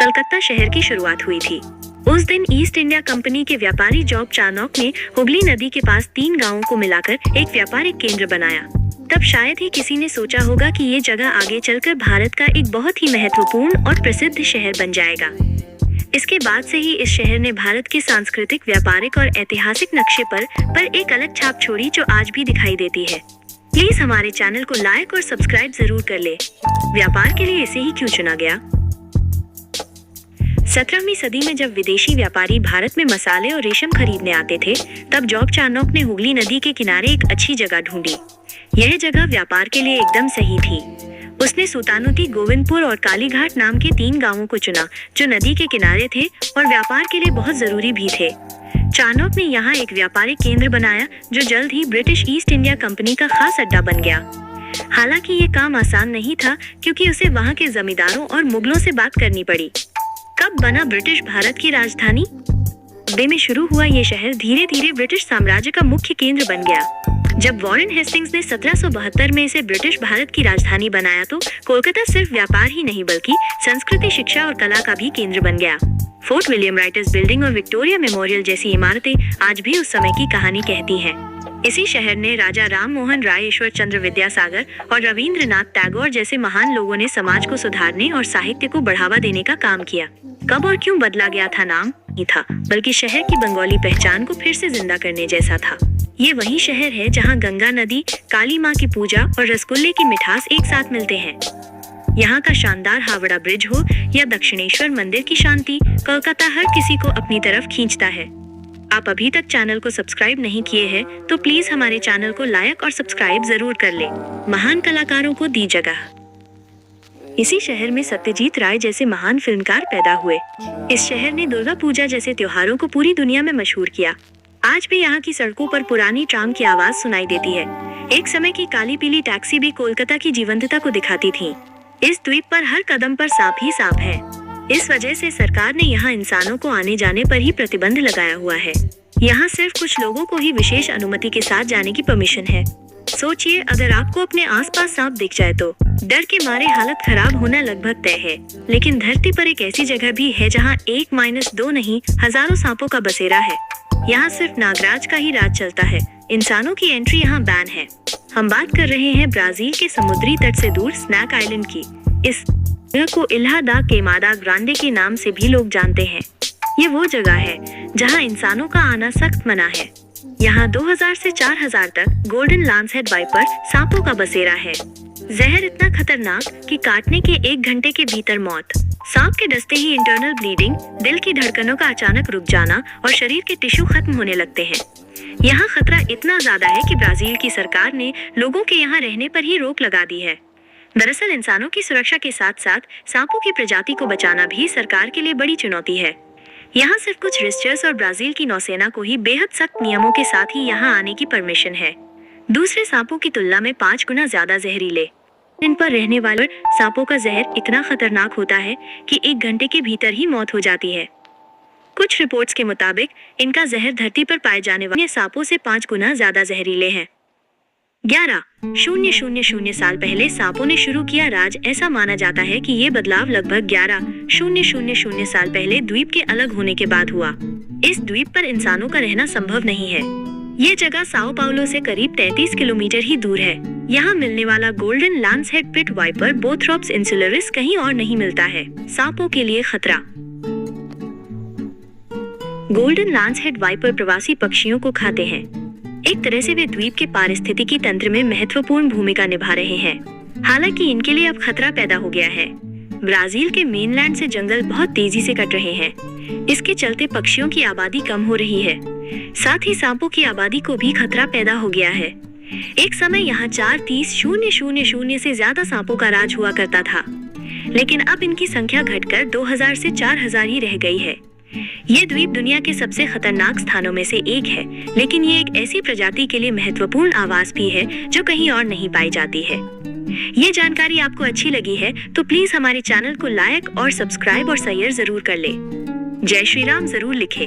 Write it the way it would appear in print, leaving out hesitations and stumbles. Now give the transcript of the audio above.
कलकत्ता शहर की शुरुआत हुई थी। उस दिन ईस्ट इंडिया कंपनी के व्यापारी जॉब चार्नोक ने हुगली नदी के पास 3 गांवों को मिलाकर एक व्यापारिक केंद्र बनाया। तब शायद ही किसी ने सोचा होगा कि ये जगह आगे चलकर भारत का एक बहुत ही महत्वपूर्ण और प्रसिद्ध शहर बन जाएगा। इसके बाद से ही इस शहर ने भारत के सांस्कृतिक, व्यापारिक और ऐतिहासिक नक्शे पर एक अलग छाप छोड़ी जो आज भी दिखाई देती है। प्लीज हमारे चैनल को लाइक और सब्सक्राइब जरूर कर ले। व्यापार के लिए इसे ही क्यों चुना गया? 17वीं सदी में जब विदेशी व्यापारी भारत में मसाले और रेशम खरीदने आते थे, तब जॉब चार्नोक ने हुगली नदी के किनारे एक अच्छी जगह ढूंढी। यह जगह व्यापार के लिए एकदम सही थी। उसने सुतानुती, गोविंदपुर और कालीघाट नाम के 3 गांवों को चुना जो नदी के किनारे थे और व्यापार के लिए बहुत जरूरी भी थे। चार्नोक ने यहाँ एक व्यापारिक केंद्र बनाया जो जल्द ही ब्रिटिश ईस्ट इंडिया कंपनी का खास अड्डा बन गया। हालांकि ये काम आसान नहीं था, क्योंकि उसे वहाँ के जमींदारों और मुगलों से बात करनी पड़ी। कब बना ब्रिटिश भारत की राजधानी? बे में शुरू हुआ ये शहर धीरे धीरे ब्रिटिश साम्राज्य का मुख्य केंद्र बन गया। जब वॉरेन हेस्टिंग्स ने 1772 में इसे ब्रिटिश भारत की राजधानी बनाया तो कोलकाता सिर्फ व्यापार ही नहीं बल्कि संस्कृति, शिक्षा और कला का भी केंद्र बन गया। फोर्ट विलियम राइटर्स बिल्डिंग और विक्टोरिया मेमोरियल जैसी इमारतें आज भी उस समय की कहानी कहती हैं। इसी शहर ने राजा राम मोहन राय, ईश्वर चंद्र विद्यासागर और रविंद्रनाथ टैगोर जैसे महान लोगों ने समाज को सुधारने और साहित्य को बढ़ावा देने का काम किया। कब और क्यों बदला गया था नाम नहीं था, बल्कि शहर की बंगाली पहचान को फिर से जिंदा करने जैसा था। ये वही शहर है जहाँ गंगा नदी, काली माँ की पूजा और रसगुल्ले की मिठास एक साथ मिलते हैं। यहाँ का शानदार हावड़ा ब्रिज हो या दक्षिणेश्वर मंदिर की शांति, कोलकाता हर किसी को अपनी तरफ खींचता है। आप अभी तक चैनल को सब्सक्राइब नहीं किए हैं तो प्लीज हमारे चैनल को लाइक और सब्सक्राइब जरूर कर ले। महान कलाकारों को दी जगह। इसी शहर में सत्यजीत राय जैसे महान फिल्मकार पैदा हुए। इस शहर ने दुर्गा पूजा जैसे त्योहारों को पूरी दुनिया में मशहूर किया। आज भी यहाँ की सड़कों पर पुरानी ट्राम की आवाज सुनाई देती है। एक समय की काली पीली टैक्सी भी कोलकाता की जीवंतता को दिखाती थी। इस द्वीप पर हर कदम पर सांप ही सांप है। इस वजह से सरकार ने यहाँ इंसानों को आने जाने पर ही प्रतिबंध लगाया हुआ है। यहाँ सिर्फ कुछ लोगों को ही विशेष अनुमति के साथ जाने की परमिशन है। सोचिए, अगर आपको अपने आसपास सांप दिख जाए तो डर के मारे हालत खराब होना लगभग तय है। लेकिन धरती पर एक ऐसी जगह भी है जहाँ 1-2 नहीं, हजारों सांपों का बसेरा है। यहाँ सिर्फ नागराज का ही राज चलता है। इंसानों की एंट्री यहाँ बैन है। हम बात कर रहे हैं ब्राजील के समुद्री तट से दूर स्नैक आइलैंड की। इस जगह को इल्हा दा क्वेमादा ग्रांडे के नाम से भी लोग जानते हैं। ये वो जगह है जहाँ इंसानों का आना सख्त मना है। यहाँ 2000 से 4000 तक गोल्डन लांसहेड वाइपर सांपों का बसेरा है। जहर इतना खतरनाक कि काटने के 1 घंटे के भीतर मौत। सांप के डसते ही इंटरनल ब्लीडिंग, दिल की धड़कनों का अचानक रुक जाना और शरीर के टिश्यू खत्म होने लगते हैं। यहाँ खतरा इतना ज्यादा है कि ब्राजील की सरकार ने लोगों के यहाँ रहने पर ही रोक लगा दी है। दरअसल इंसानों की सुरक्षा के साथ साथ सांपों की प्रजाति को बचाना भी सरकार के लिए बड़ी चुनौती है। यहाँ सिर्फ कुछ रिसर्चर्स और ब्राजील की नौसेना को ही बेहद सख्त नियमों के साथ ही यहाँ आने की परमिशन है। दूसरे सांपों की तुलना में 5 गुना ज्यादा जहरीले। इन पर रहने वाले सांपों का जहर इतना खतरनाक होता है कि 1 घंटे के भीतर ही मौत हो जाती है। कुछ रिपोर्ट्स के मुताबिक इनका जहर धरती पर पाए जाने वाले सांपों से 5 गुना ज्यादा जहरीले हैं। 11,000 साल पहले सांपों ने शुरू किया राज। ऐसा माना जाता है कि ये बदलाव लगभग 11,000 साल पहले द्वीप के अलग होने के बाद हुआ। इस द्वीप पर इंसानों का रहना संभव नहीं है। ये जगह साओ पाउलो से करीब 33 किलोमीटर ही दूर है। यहाँ मिलने वाला गोल्डन लांसहेड पिट वाइपर बोथ्रोप्स इंसुलरिस कहीं और नहीं मिलता है। सांपों के लिए खतरा। गोल्डन लांसहेड वाइपर प्रवासी पक्षियों को खाते हैं। एक तरह से वे द्वीप के पारिस्थितिकी तंत्र में महत्वपूर्ण भूमिका निभा रहे हैं। हालांकि इनके लिए अब खतरा पैदा हो गया है। ब्राजील के मेनलैंड से जंगल बहुत तेजी से कट रहे हैं। इसके चलते पक्षियों की आबादी कम हो रही है। साथ ही सांपों की आबादी को भी खतरा पैदा हो गया है। एक समय यहाँ 4,30,000 से ज्यादा सांपों का राज हुआ करता था, लेकिन अब इनकी संख्या घटकर 2000 से 4000 ही रह गई है। ये द्वीप दुनिया के सबसे खतरनाक स्थानों में से एक है, लेकिन ये एक ऐसी प्रजाति के लिए महत्वपूर्ण आवास भी है जो कहीं और नहीं पाई जाती है। ये जानकारी आपको अच्छी लगी है तो प्लीज हमारे चैनल को लाइक और सब्सक्राइब और शेयर जरूर कर ले। जय श्री राम जरूर लिखे।